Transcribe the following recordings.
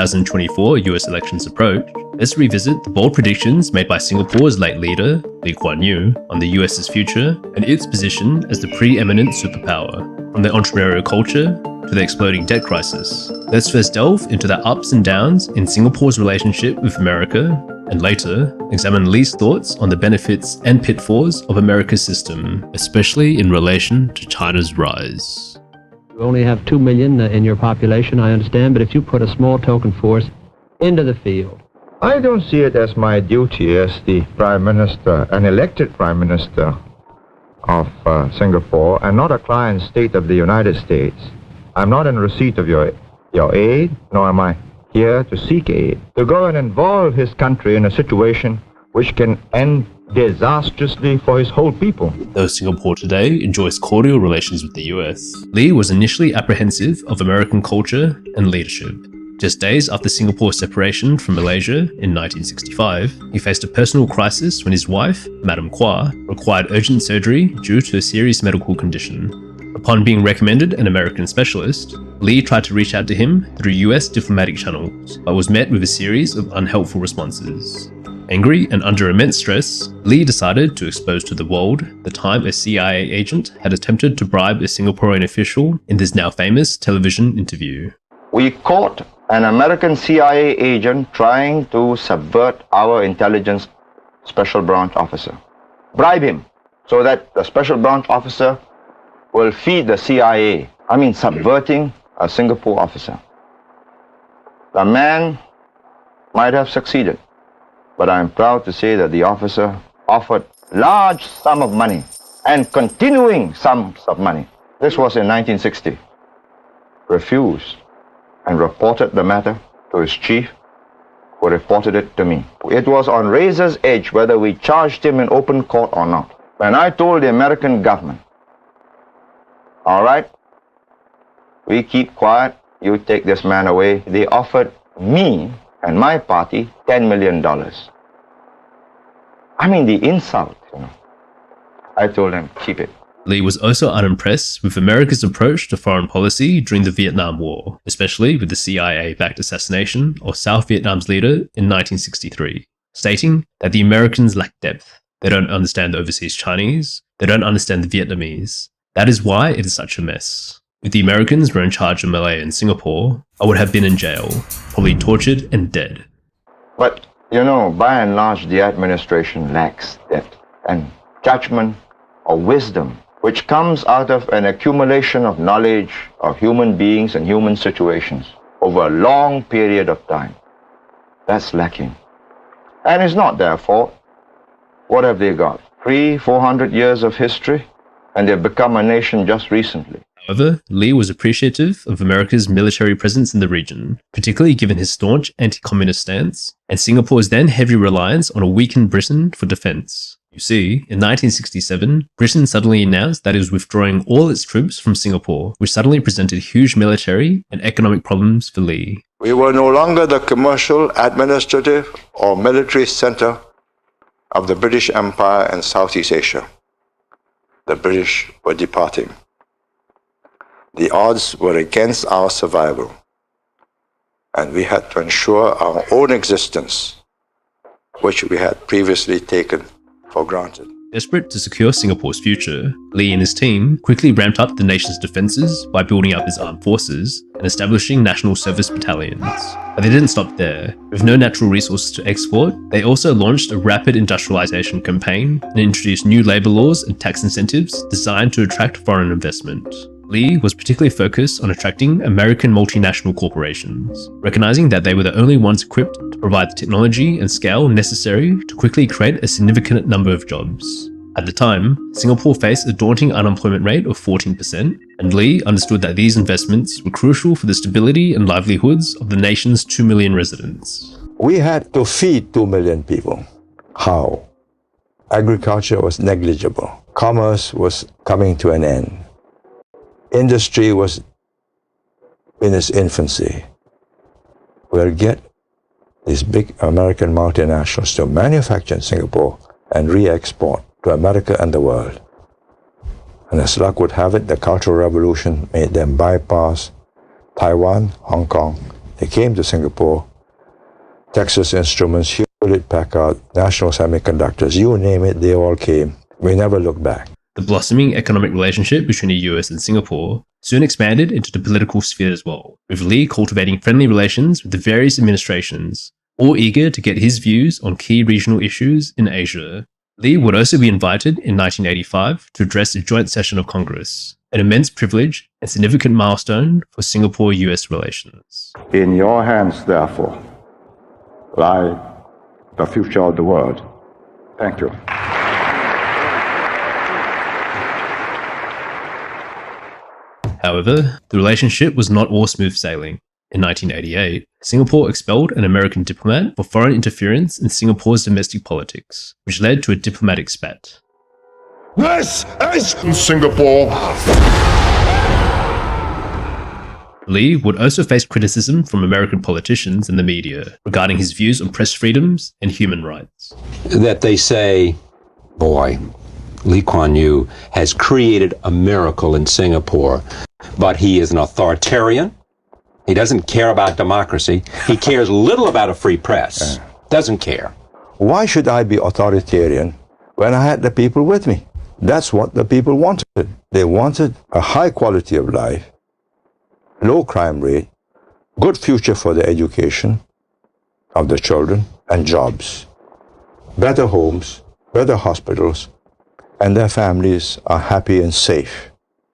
2024 US elections approach, let's revisit the bold predictions made by Singapore's late leader, Lee Kuan Yew, on the US's future and its position as the pre-eminent superpower, from their entrepreneurial culture to the exploding debt crisis. Let's first delve into the ups and downs in Singapore's relationship with America, and later examine Lee's thoughts on the benefits and pitfalls of America's system, especially in relation to China's rise. You only have 2 million in your population, I understand, but if you put a small token force into the field. I don't see it as my duty as the Prime Minister, an elected Prime Minister of Singapore, and not a client state of the United States. I'm not in receipt of your aid, nor am I here to seek aid. To go and involve his country in a situation which can end disastrously for his whole people. Though Singapore today enjoys cordial relations with the US, Lee was initially apprehensive of American culture and leadership. Just days after Singapore's separation from Malaysia in 1965, he faced a personal crisis when his wife, Madame Kwa, required urgent surgery due to a serious medical condition. Upon being recommended an American specialist, Lee tried to reach out to him through US diplomatic channels, but was met with a series of unhelpful responses. Angry and under immense stress, Lee decided to expose to the world the time a CIA agent had attempted to bribe a Singaporean official in this now famous television interview. We caught an American CIA agent trying to subvert our intelligence special branch officer. Bribe him so that the special branch officer will feed the CIA. I mean, subverting a Singapore officer. The man might have succeeded, but I am proud to say that the officer offered large sum of money and continuing sums of money. This was in 1960. Refused and reported the matter to his chief, who reported it to me. It was on razor's edge whether we charged him in open court or not. When I told the American government, all right, we keep quiet, you take this man away, they offered me and my party $10 million. I mean, the insult, I told them, keep it. Lee was also unimpressed with America's approach to foreign policy during the Vietnam War, especially with the CIA-backed assassination of South Vietnam's leader in 1963, stating that the Americans lack depth. They don't understand the overseas Chinese. They don't understand the Vietnamese. That is why it is such a mess. If the Americans were in charge of Malaya and Singapore, I would have been in jail, probably tortured and dead. But, by and large, the administration lacks depth and judgment or wisdom, which comes out of an accumulation of knowledge of human beings and human situations over a long period of time. That's lacking. And it's not their fault. What have they got? 300-400 years of history? And they've become a nation just recently. However, Lee was appreciative of America's military presence in the region, particularly given his staunch anti-communist stance and Singapore's then heavy reliance on a weakened Britain for defense. You see, in 1967, Britain suddenly announced that it was withdrawing all its troops from Singapore, which suddenly presented huge military and economic problems for Lee. We were no longer the commercial, administrative, or military center of the British Empire and Southeast Asia. The British were departing. The odds were against our survival, and we had to ensure our own existence, which we had previously taken for granted. Desperate to secure Singapore's future, Lee and his team quickly ramped up the nation's defences by building up his armed forces and establishing national service battalions. But they didn't stop there. With no natural resources to export, they also launched a rapid industrialisation campaign and introduced new labour laws and tax incentives designed to attract foreign investment. Lee was particularly focused on attracting American multinational corporations, recognizing that they were the only ones equipped to provide the technology and scale necessary to quickly create a significant number of jobs. At the time, Singapore faced a daunting unemployment rate of 14%, and Lee understood that these investments were crucial for the stability and livelihoods of the nation's 2 million residents. We had to feed 2 million people. How? Agriculture was negligible. Commerce was coming to an end. Industry was in its infancy. We'll get these big American multinationals to manufacture in Singapore and re-export to America and the world. And as luck would have it, the Cultural Revolution made them bypass Taiwan, Hong Kong, They came to Singapore, Texas Instruments, Hewlett-Packard, National Semiconductors, you name it, they all came. We never looked back. The blossoming economic relationship between the US and Singapore soon expanded into the political sphere as well, with Lee cultivating friendly relations with the various administrations, all eager to get his views on key regional issues in Asia. Lee would also be invited in 1985 to address a joint session of Congress, an immense privilege and significant milestone for Singapore-US relations. In your hands, therefore, lie the future of the world. Thank you. However, the relationship was not all smooth sailing. In 1988, Singapore expelled an American diplomat for foreign interference in Singapore's domestic politics, which led to a diplomatic spat. This is Singapore. Lee would also face criticism from American politicians and the media regarding his views on press freedoms and human rights. That they say, boy, Lee Kuan Yew has created a miracle in Singapore, but he is an authoritarian. He doesn't care about democracy. He cares little about a free press. Doesn't care. Why should I be authoritarian when I had the people with me? That's what the people wanted. They wanted a high quality of life, low crime rate, good future for the education of the children, and jobs, better homes, better hospitals, and their families are happy and safe.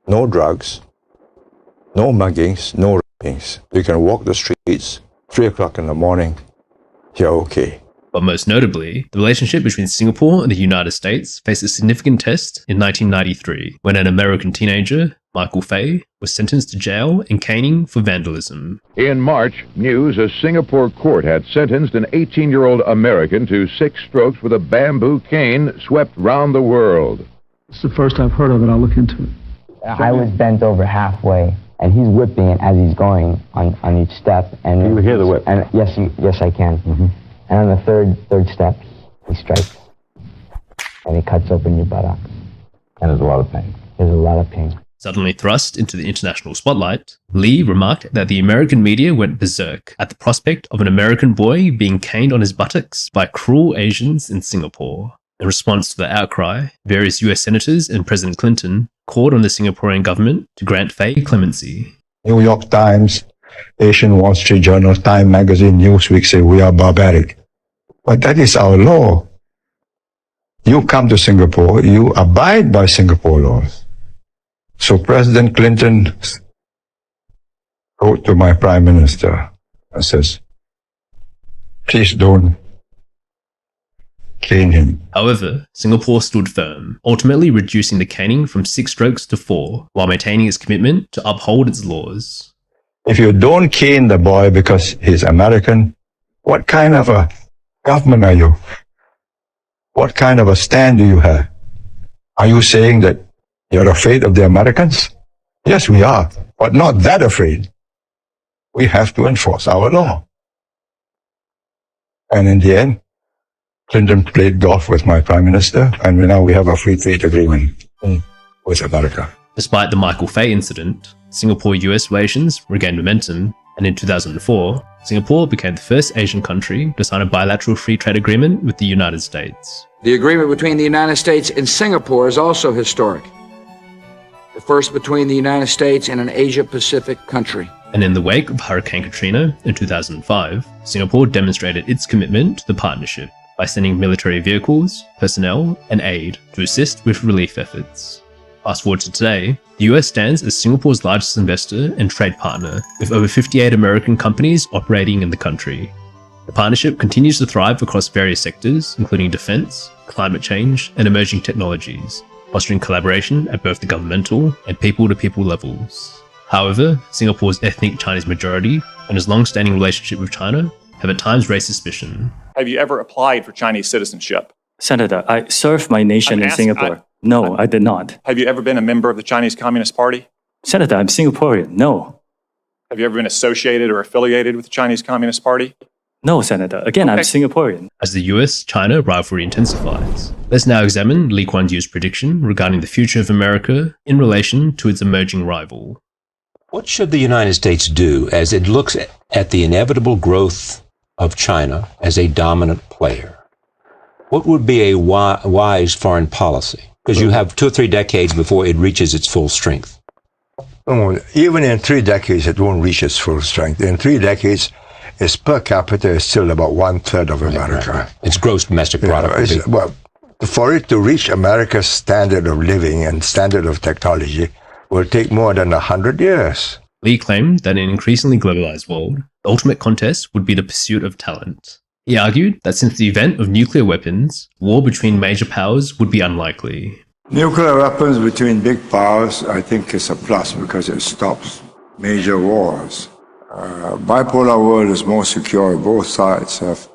No drugs, no muggings, no rapings. You can walk the streets, 3 o'clock in the morning, you're okay. But most notably, the relationship between Singapore and the United States faced a significant test in 1993, when an American teenager, Michael Fay, was sentenced to jail and caning for vandalism. In March, news a Singapore court had sentenced an 18-year-old American to 6 strokes with a bamboo cane swept round the world. It's the first I've heard of it. I'll look into it. I was bent over halfway, and he's whipping it as he's going on each step. And you hear the whip? And yes, I can. Mm-hmm. And on the third step, he strikes, and he cuts open your buttocks. And there's a lot of pain. There's a lot of pain. Suddenly thrust into the international spotlight, Lee remarked that the American media went berserk at the prospect of an American boy being caned on his buttocks by cruel Asians in Singapore. In response to the outcry, various US senators and President Clinton called on the Singaporean government to grant Fay clemency. New York Times, Asian Wall Street Journal, Time Magazine, Newsweek say we are barbaric. But that is our law. You come to Singapore, you abide by Singapore laws. So President Clinton wrote to my Prime Minister and says, please don't cane him. However, Singapore stood firm, ultimately reducing the caning from 6 strokes to 4, while maintaining its commitment to uphold its laws. If you don't cane the boy because he's American, what kind of a government are you? What kind of a stand do you have? Are you saying that you're afraid of the Americans? Yes, we are, but not that afraid. We have to enforce our law. And in the end, Clinton played golf with my Prime Minister, and now we have a free trade agreement with America. Despite the Michael Fay incident, Singapore-US relations regained momentum, and in 2004, Singapore became the first Asian country to sign a bilateral free trade agreement with the United States. The agreement between the United States and Singapore is also historic. The first between the United States and an Asia-Pacific country. And in the wake of Hurricane Katrina in 2005, Singapore demonstrated its commitment to the partnership by sending military vehicles, personnel, and aid to assist with relief efforts. Fast forward to today, the US stands as Singapore's largest investor and trade partner, with over 58 American companies operating in the country. The partnership continues to thrive across various sectors, including defense, climate change, and emerging technologies, fostering collaboration at both the governmental and people-to-people levels. However, Singapore's ethnic Chinese majority and its long-standing relationship with China have at times raised suspicion. Have you ever applied for Chinese citizenship? Senator, I served my nation in Singapore. No, I did not. Have you ever been a member of the Chinese Communist Party? Senator, I'm Singaporean. No. Have you ever been associated or affiliated with the Chinese Communist Party? No, Senator. Again, I'm Singaporean. As the US-China rivalry intensifies, let's now examine Lee Kuan Yew's prediction regarding the future of America in relation to its emerging rival. What should the United States do as it looks at the inevitable growth of China as a dominant player? What would be a wise foreign policy? Because you have 2 or 3 decades before it reaches its full strength. Oh, even in 3 decades, it won't reach its full strength. In 3 decades, its per capita is still about 1/3 of America. Right. Its gross domestic product. Well, for it to reach America's standard of living and standard of technology will take more than 100 years. Lee claimed that in an increasingly globalized world, the ultimate contest would be the pursuit of talent. He argued that since the event of nuclear weapons, war between major powers would be unlikely. Nuclear weapons between big powers, I think, is a plus because it stops major wars. Bipolar world is more secure. Both sides have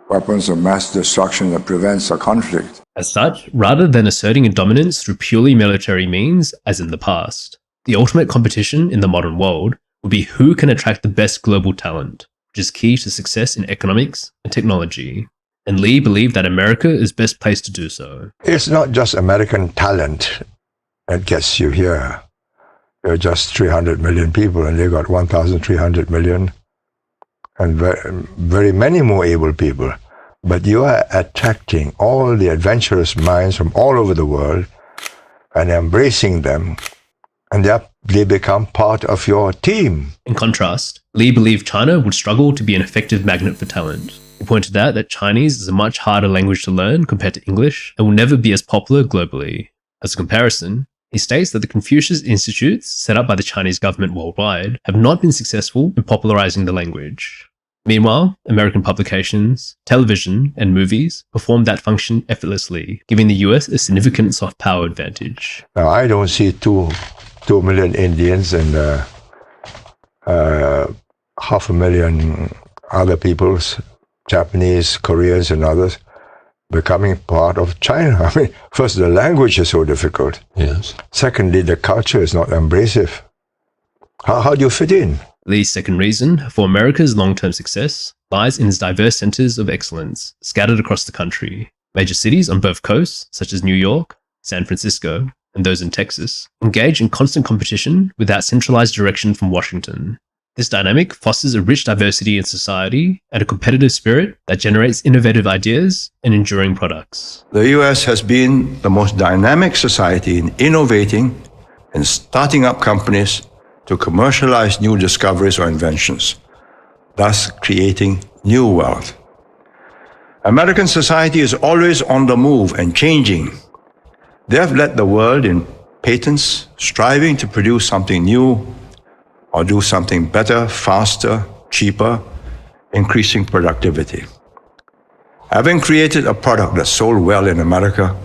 weapons of mass destruction that prevents a conflict. As such, rather than asserting a dominance through purely military means, as in the past, the ultimate competition in the modern world would be who can attract the best global talent, which is key to success in economics and technology. And Lee believed that America is best placed to do so. It's not just American talent that gets you here. There are just 300 million people, and they got 1,300 million, and very many more able people. But you are attracting all the adventurous minds from all over the world and embracing them, and they become part of your team. In contrast, Lee believed China would struggle to be an effective magnet for talent. He pointed out that Chinese is a much harder language to learn compared to English and will never be as popular globally. As a comparison, he states that the Confucius Institutes set up by the Chinese government worldwide have not been successful in popularizing the language. Meanwhile, American publications, television, and movies perform that function effortlessly, giving the US a significant soft power advantage. Now, I don't see 2 million Indians and 500,000 other peoples, Japanese, Koreans, and others, becoming part of China. I mean, first, the language is so difficult. Yes. Secondly, the culture is not embracive. How do you fit in? Lee's second reason for America's long-term success lies in its diverse centers of excellence scattered across the country. Major cities on both coasts, such as New York, San Francisco, and those in Texas, engage in constant competition without centralized direction from Washington. This dynamic fosters a rich diversity in society and a competitive spirit that generates innovative ideas and enduring products. The U.S. has been the most dynamic society in innovating and starting up companies to commercialize new discoveries or inventions, thus creating new wealth. American society is always on the move and changing. They have led the world in patents, striving to produce something new or do something better, faster, cheaper, increasing productivity. Having created a product that sold well in America,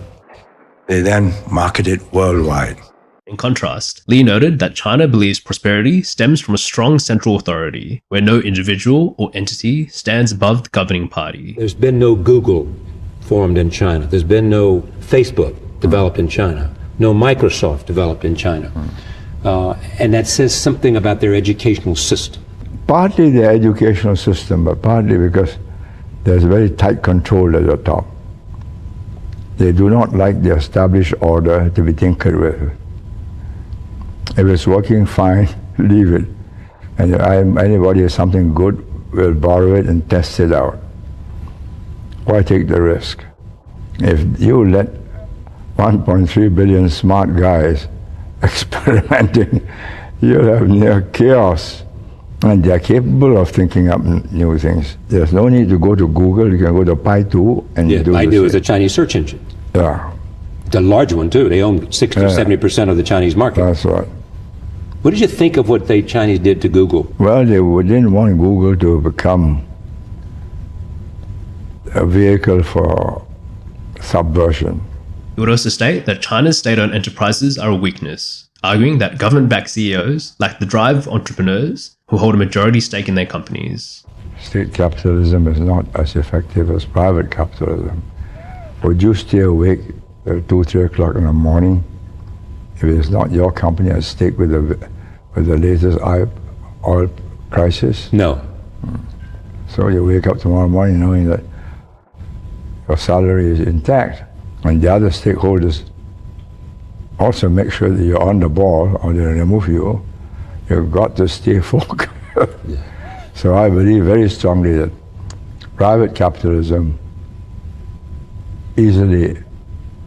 they then market it worldwide. In contrast, Lee noted that China believes prosperity stems from a strong central authority, where no individual or entity stands above the governing party. There's been no Google formed in China. There's been no Facebook developed in China. No Microsoft developed in China. And that says something about their educational system. Partly the educational system, but partly because there's very tight control at the top. They do not like the established order to be tinkered with. If it's working fine, leave it. And if anybody has something good, will borrow it and test it out. Why take the risk? If you let 1.3 billion smart guys experimenting, you'll have near chaos. And they're capable of thinking up new things. There's no need to go to Google. You can go to Baidu and do Baidu is a Chinese search engine. Yeah. It's a large one, too. They own 60 or 70% of the Chinese market. That's right. What did you think of what the Chinese did to Google? Well, they didn't want Google to become a vehicle for subversion. He would also state that China's state-owned enterprises are a weakness, arguing that government-backed CEOs lack the drive of entrepreneurs who hold a majority stake in their companies. State capitalism is not as effective as private capitalism. Would you stay awake at 2, 3 o'clock in the morning if it's not your company at stake with the latest oil crisis? No. So you wake up tomorrow morning knowing that your salary is intact, and the other stakeholders also make sure that you're on the ball or they remove you You've got to stay focused. So I believe very strongly that private capitalism easily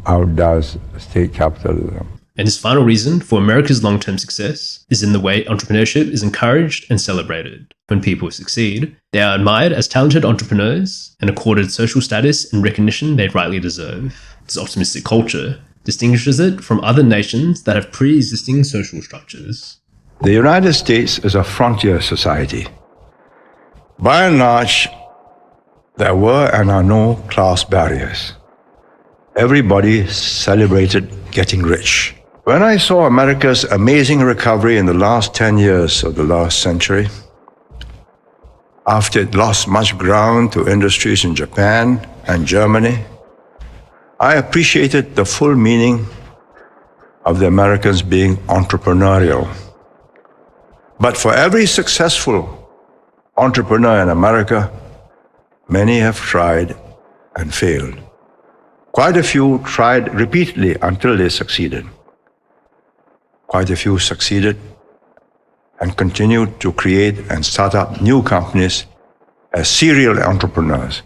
outdoes state capitalism. And his final reason for America's long-term success is in the way entrepreneurship is encouraged and celebrated. When people succeed, they are admired as talented entrepreneurs and accorded social status and recognition they rightly deserve. This optimistic culture distinguishes it from other nations that have pre-existing social structures. The United States is a frontier society. By and large, there were and are no class barriers. Everybody celebrated getting rich. When I saw America's amazing recovery in the last 10 years of the last century, after it lost much ground to industries in Japan and Germany, I appreciated the full meaning of the Americans being entrepreneurial. But for every successful entrepreneur in America, many have tried and failed. Quite a few tried repeatedly until they succeeded. Quite a few succeeded and continued to create and start up new companies as serial entrepreneurs.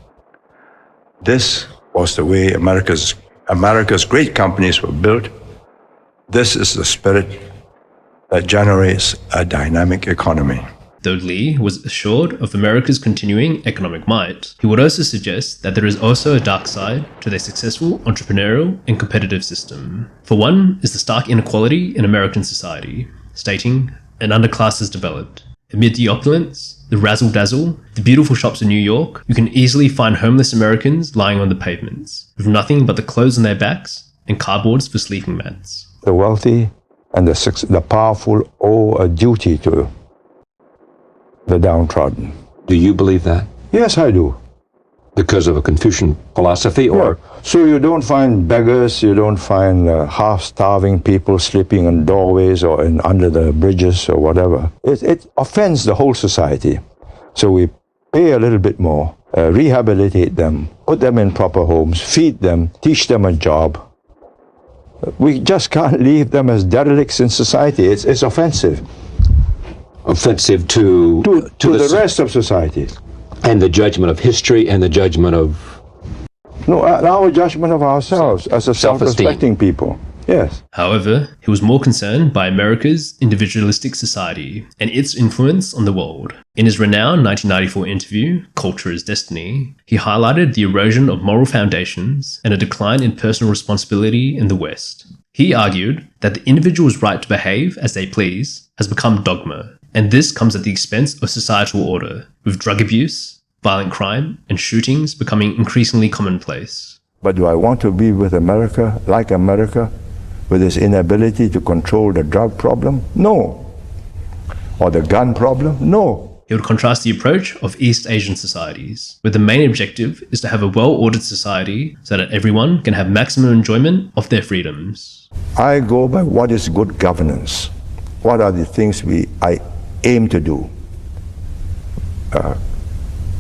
This was the way America's great companies were built. This is the spirit that generates a dynamic economy. Though Lee was assured of America's continuing economic might, he would also suggest that there is also a dark side to their successful entrepreneurial and competitive system. For one is the stark inequality in American society, stating an underclass has developed. Amid the opulence, the razzle-dazzle, the beautiful shops in New York, you can easily find homeless Americans lying on the pavements, with nothing but the clothes on their backs and cardboards for sleeping mats. The wealthy and the powerful owe a duty to the downtrodden. Do you believe that? Yes, I do. Because of a Confucian philosophy, or? Yeah. So you don't find beggars, you don't find half-starving people sleeping in doorways or under the bridges or whatever. It offends the whole society. So we pay a little bit more, rehabilitate them, put them in proper homes, feed them, teach them a job. We just can't leave them as derelicts in society. It's offensive. Offensive to the rest of society. And the judgment of history and the judgment of... No, our judgment of ourselves as a self-respecting people. Yes. However, he was more concerned by America's individualistic society and its influence on the world. In his renowned 1994 interview, Culture is Destiny, he highlighted the erosion of moral foundations and a decline in personal responsibility in the West. He argued that the individual's right to behave as they please has become dogma, and this comes at the expense of societal order, with drug abuse, violent crime, and shootings becoming increasingly commonplace. But do I want to be with America, like America, with its inability to control the drug problem? No. Or the gun problem? No. He would contrast the approach of East Asian societies, where the main objective is to have a well-ordered society so that everyone can have maximum enjoyment of their freedoms. I go by what is good governance. What are the things I aim to do?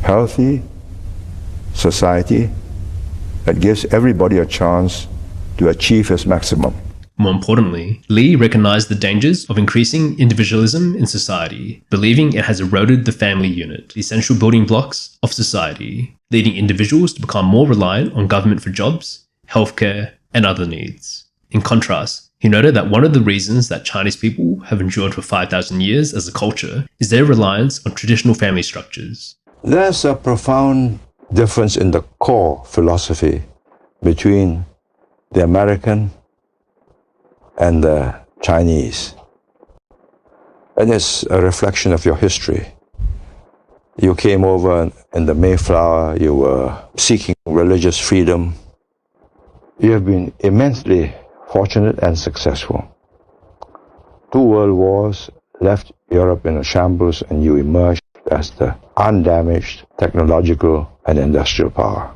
Healthy society that gives everybody a chance to achieve its maximum. More importantly, Lee recognized the dangers of increasing individualism in society, believing it has eroded the family unit, the essential building blocks of society, leading individuals to become more reliant on government for jobs, healthcare, and other needs. In contrast, he noted that one of the reasons that Chinese people have endured for 5,000 years as a culture is their reliance on traditional family structures. There's a profound difference in the core philosophy between the American and the Chinese. And it's a reflection of your history. You came over in the Mayflower, you were seeking religious freedom. You have been immensely fortunate and successful. 2 world wars left Europe in a shambles, and you emerged as the undamaged technological and industrial power.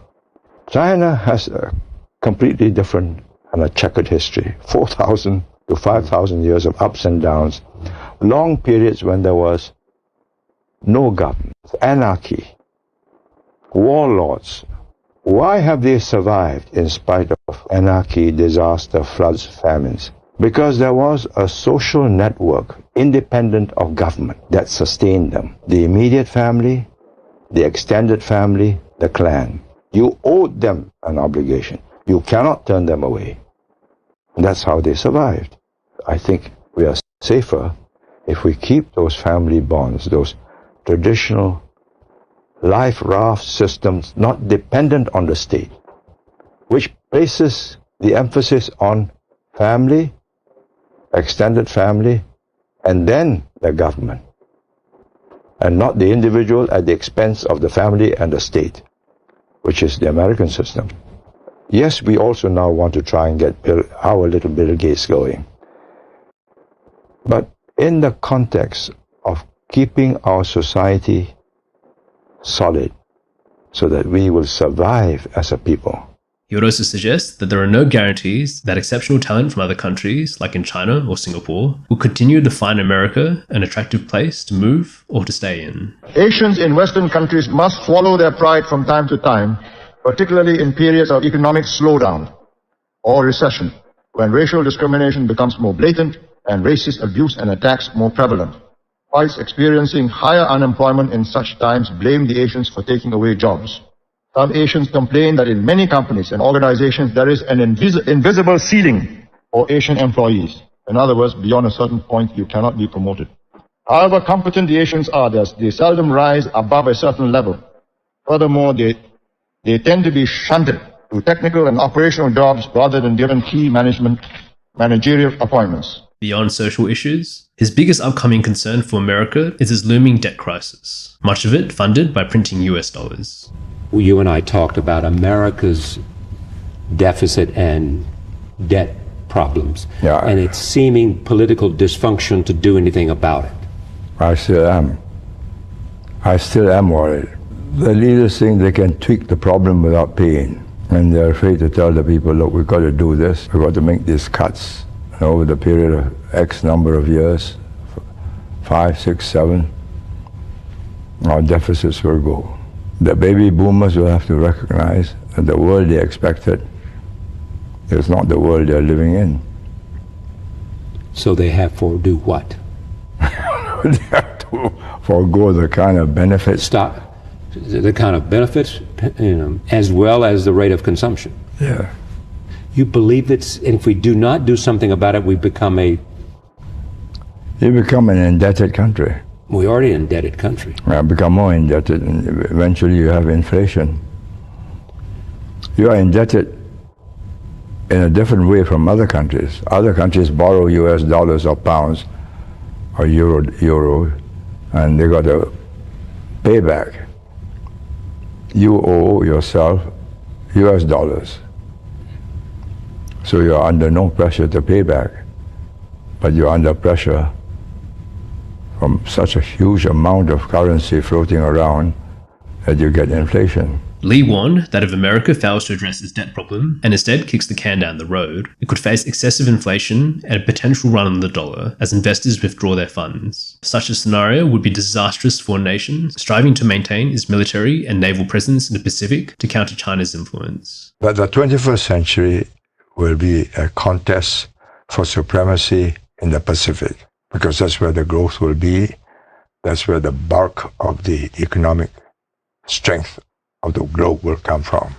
China has a completely different and a checkered history, 4,000 to 5,000 years of ups and downs, long periods when there was no government, anarchy, warlords. Why have they survived in spite of anarchy, disaster, floods, famines? Because there was a social network independent of government that sustained them. The immediate family, the extended family, the clan. You owed them an obligation. You cannot turn them away. And that's how they survived. I think we are safer if we keep those family bonds, those traditional life raft systems not dependent on the state, which places the emphasis on family, extended family, and then the government, and not the individual at the expense of the family and the state, which is the American system. Yes, we also now want to try and get our little Bill Gates going. But in the context of keeping our society solid so that we will survive as a people. He would also suggest that there are no guarantees that exceptional talent from other countries, like in China or Singapore, will continue to find America an attractive place to move or to stay in. Asians in Western countries must swallow their pride from time to time, particularly in periods of economic slowdown or recession, when racial discrimination becomes more blatant and racist abuse and attacks more prevalent. Whilst experiencing higher unemployment in such times, blame the Asians for taking away jobs. Some Asians complain that in many companies and organizations there is an invisible ceiling for Asian employees. In other words, beyond a certain point you cannot be promoted. However competent the Asians are, they seldom rise above a certain level. Furthermore, they tend to be shunted to technical and operational jobs rather than given key managerial appointments. Beyond social issues, his biggest upcoming concern for America is his looming debt crisis, much of it funded by printing US dollars. You and I talked about America's deficit and debt problems, and its seeming political dysfunction to do anything about it. I still am. I still am worried. The leaders think they can tweak the problem without pain, and they're afraid to tell the people, look, we've got to do this, we've got to make these cuts. And over the period of X number of years, 5, 6, 7, our deficits will go. The baby boomers will have to recognize that the world they expected is not the world they're living in. So they have to do what? They have to forego the kind of benefits. The kind of benefits, as well as the rate of consumption. Yeah. You believe that if we do not do something about it, we become an indebted country. We're already an indebted country. Become more indebted, and eventually you have inflation. You are indebted in a different way from other countries. Other countries borrow US dollars or pounds or euro, and they got to pay back. You owe yourself US dollars. So you're under no pressure to pay back, but you're under pressure from such a huge amount of currency floating around that you get inflation. Lee warned that if America fails to address its debt problem and instead kicks the can down the road, it could face excessive inflation and a potential run on the dollar as investors withdraw their funds. Such a scenario would be disastrous for a nation striving to maintain its military and naval presence in the Pacific to counter China's influence. But the 21st century will be a contest for supremacy in the Pacific, because that's where the growth will be. That's where the bulk of the economic strength of the globe will come from.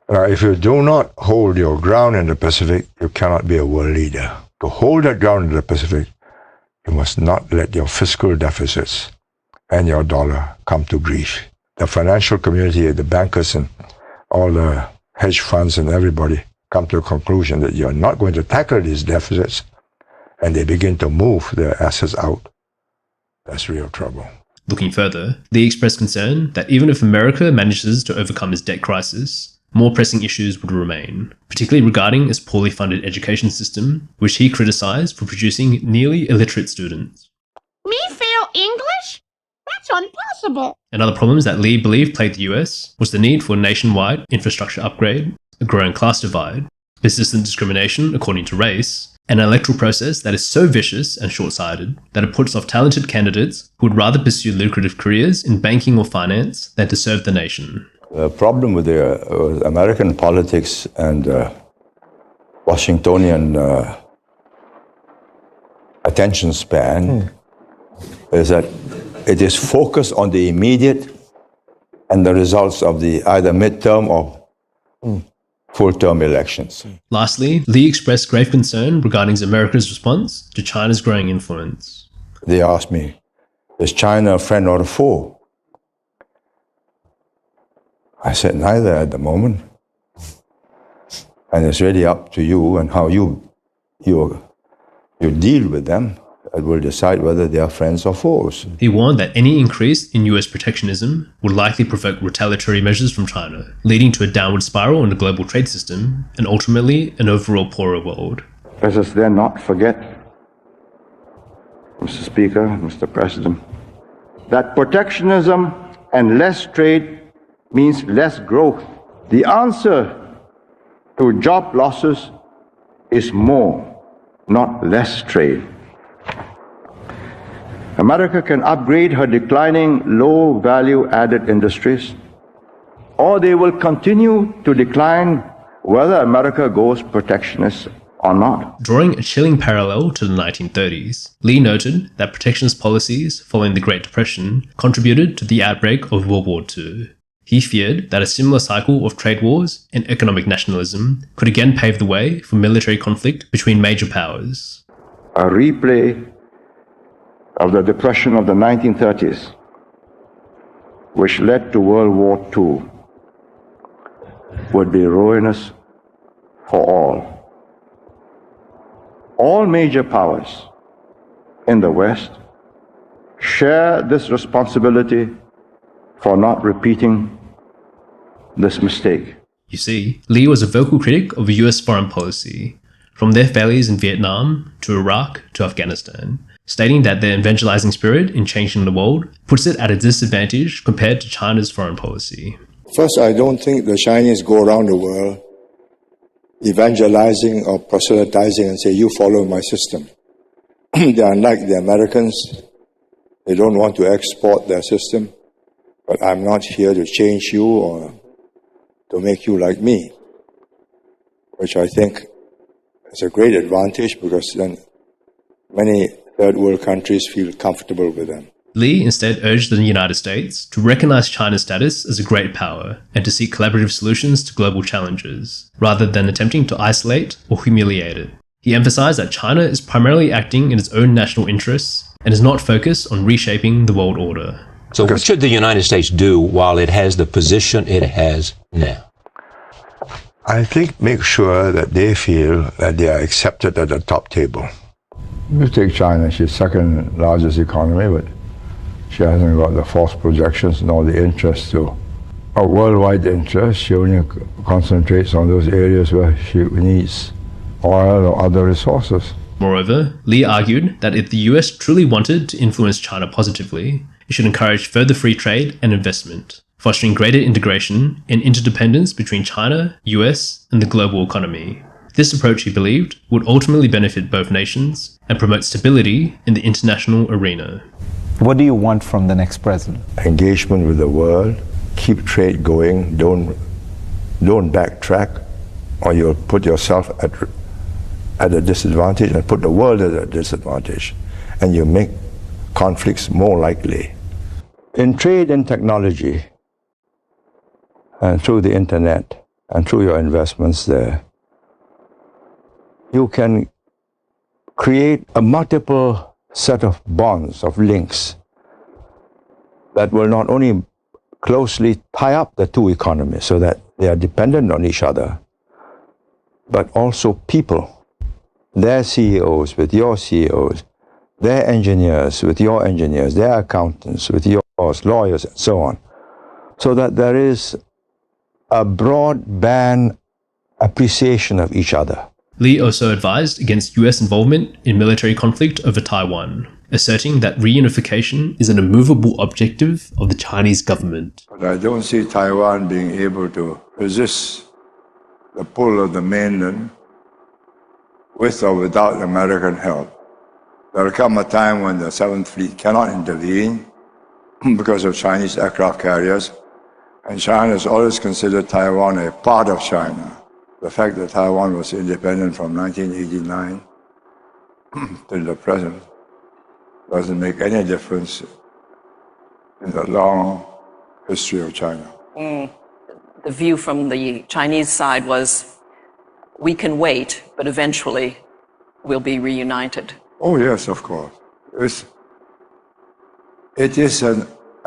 Now, if you do not hold your ground in the Pacific, you cannot be a world leader. To hold that ground in the Pacific, you must not let your fiscal deficits and your dollar come to grief. The financial community, the bankers and all the hedge funds and everybody come to a conclusion that you're not going to tackle these deficits, and they begin to move their assets out. That's real trouble. Looking further, Lee expressed concern that even if America manages to overcome its debt crisis, more pressing issues would remain, particularly regarding its poorly funded education system, which he criticized for producing nearly illiterate students. Me fail English? That's impossible. Another problem that Lee believed plagued the US was the need for a nationwide infrastructure upgrade, a growing class divide, persistent discrimination according to race, and an electoral process that is so vicious and short-sighted that it puts off talented candidates who would rather pursue lucrative careers in banking or finance than to serve the nation. The problem with the American politics and Washingtonian attention span is that it is focused on the immediate and the results of the either midterm or full-term elections. Lastly, Lee expressed grave concern regarding America's response to China's growing influence. They asked me, is China a friend or a foe? I said, neither at the moment. And it's really up to you and how you deal with them. It will decide whether they are friends or foes. He warned that any increase in US protectionism would likely provoke retaliatory measures from China, leading to a downward spiral in the global trade system and ultimately an overall poorer world. Let us then not forget, Mr. Speaker, Mr. President, that protectionism and less trade means less growth. The answer to job losses is more, not less trade. America can upgrade her declining low value added industries, or they will continue to decline whether America goes protectionist or not. Drawing a chilling parallel to the 1930s, Lee noted that protectionist policies following the Great Depression contributed to the outbreak of World War II. He feared that a similar cycle of trade wars and economic nationalism could again pave the way for military conflict between major powers. A replay of the Depression of the 1930s, which led to World War II, would be ruinous for all. All major powers in the West share this responsibility for not repeating this mistake. You see, Lee was a vocal critic of US foreign policy, from their failures in Vietnam to Iraq to Afghanistan, stating that their evangelizing spirit in changing the world puts it at a disadvantage compared to China's foreign policy. First, I don't think the Chinese go around the world evangelizing or proselytizing and say, you follow my system. They are unlike the Americans. They don't want to export their system. But I'm not here to change you or to make you like me, which I think is a great advantage because then many third world countries feel comfortable with them. Lee instead urged the United States to recognize China's status as a great power and to seek collaborative solutions to global challenges, rather than attempting to isolate or humiliate it. He emphasized that China is primarily acting in its own national interests and is not focused on reshaping the world order. So what should the United States do while it has the position it has now? I think make sure that they feel that they are accepted at the top table. You take China, she's second largest economy, but she hasn't got the false projections nor the interest to a worldwide interest. She only concentrates on those areas where she needs oil or other resources. Moreover, Lee argued that if the US truly wanted to influence China positively, it should encourage further free trade and investment, fostering greater integration and interdependence between China, US, and the global economy. This approach, he believed, would ultimately benefit both nations and promote stability in the international arena. What do you want from the next president? Engagement with the world, keep trade going, don't backtrack, or you'll put yourself at a disadvantage and put the world at a disadvantage, and you make conflicts more likely. In trade and technology, and through the internet, and through your investments there, you can create a multiple set of bonds, of links, that will not only closely tie up the two economies so that they are dependent on each other, but also people, their CEOs with your CEOs, their engineers with your engineers, their accountants with yours, lawyers, and so on, so that there is a broadband appreciation of each other. Lee also advised against US involvement in military conflict over Taiwan, asserting that reunification is an immovable objective of the Chinese government. But I don't see Taiwan being able to resist the pull of the mainland with or without American help. There will come a time when the Seventh Fleet cannot intervene because of Chinese aircraft carriers, and China has always considered Taiwan a part of China. The fact that Taiwan was independent from 1989 to the present doesn't make any difference in the long history of China. The view from the Chinese side was, we can wait, but eventually we'll be reunited. Oh yes, of course. It is a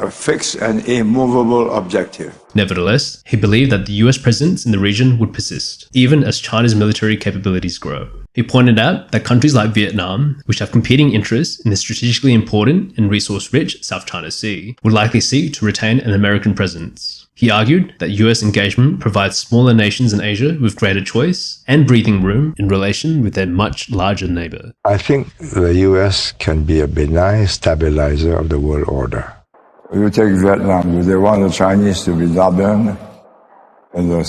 fixed and immovable objective. Nevertheless, he believed that the US presence in the region would persist, even as China's military capabilities grow. He pointed out that countries like Vietnam, which have competing interests in the strategically important and resource-rich South China Sea, would likely seek to retain an American presence. He argued that US engagement provides smaller nations in Asia with greater choice and breathing room in relation with their much larger neighbor. I think the US can be a benign stabilizer of the world order. You take Vietnam, do they want the Chinese to be dominant in the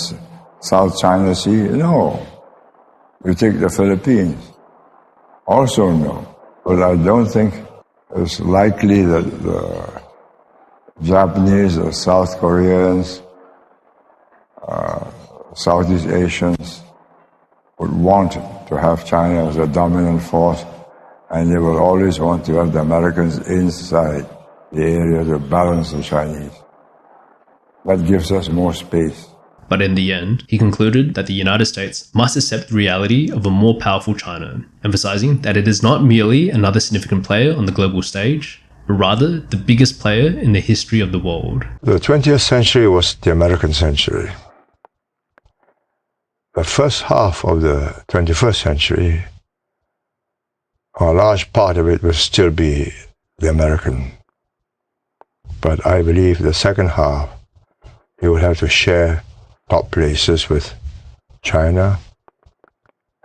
South China Sea? No. You take the Philippines, also no. But I don't think it's likely that the Japanese or South Koreans, Southeast Asians would want to have China as a dominant force, and they will always want to have the Americans inside the area to balance the Chinese. That gives us more space. But in the end, he concluded that the United States must accept the reality of a more powerful China, emphasizing that it is not merely another significant player on the global stage, but rather the biggest player in the history of the world. The 20th century was the American century. The first half of the 21st century, a large part of it will still be the American. But I believe the second half, you will have to share top places with China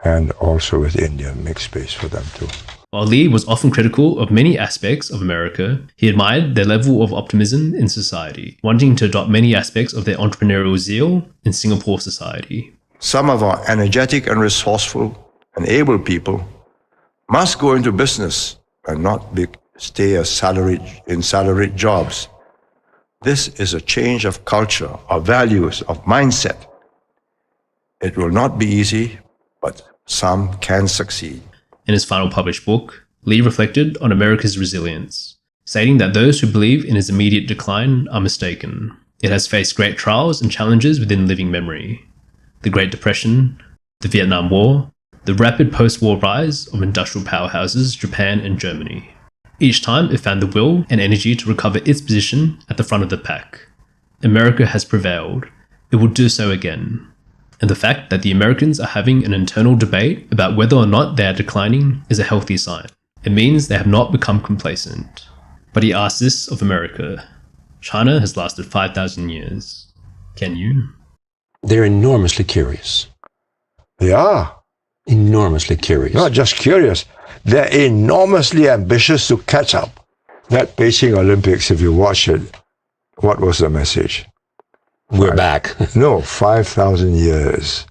and also with India, make space for them too. While Lee was often critical of many aspects of America, he admired their level of optimism in society, wanting to adopt many aspects of their entrepreneurial zeal in Singapore society. Some of our energetic and resourceful and able people must go into business and not stay in salaried jobs. This is a change of culture, of values, of mindset. It will not be easy, but some can succeed. In his final published book, Lee reflected on America's resilience, stating that those who believe in its immediate decline are mistaken. It has faced great trials and challenges within living memory. The Great Depression, the Vietnam War, the rapid post-war rise of industrial powerhouses Japan and Germany. Each time it found the will and energy to recover its position at the front of the pack. America has prevailed. It will do so again. And the fact that the Americans are having an internal debate about whether or not they are declining is a healthy sign. It means they have not become complacent. But he asked this of America. China has lasted 5,000 years. Can you? They're enormously curious. They are. Enormously curious. Not just curious. They're enormously ambitious to catch up. That Beijing Olympics, if you watch it, what was the message? We're back. No, 5,000 years.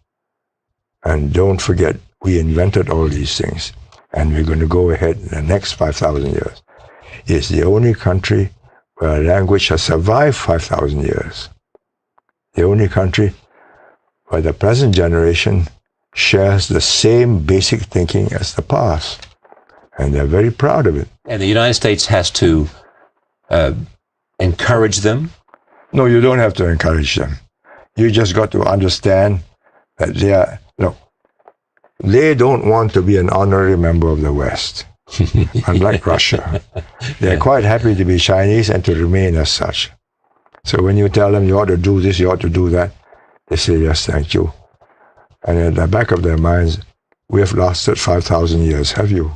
And don't forget, we invented all these things. And we're going to go ahead in the next 5,000 years. It's the only country where a language has survived 5,000 years. The only country where the present generation shares the same basic thinking as the past. And they're very proud of it. And the United States has to encourage them? No, you don't have to encourage them. You just got to understand that they don't want to be an honorary member of the West, unlike Russia. They're quite happy to be Chinese and to remain as such. So when you tell them you ought to do this, you ought to do that, they say, yes, thank you. And at the back of their minds, we have lasted 5,000 years, have you?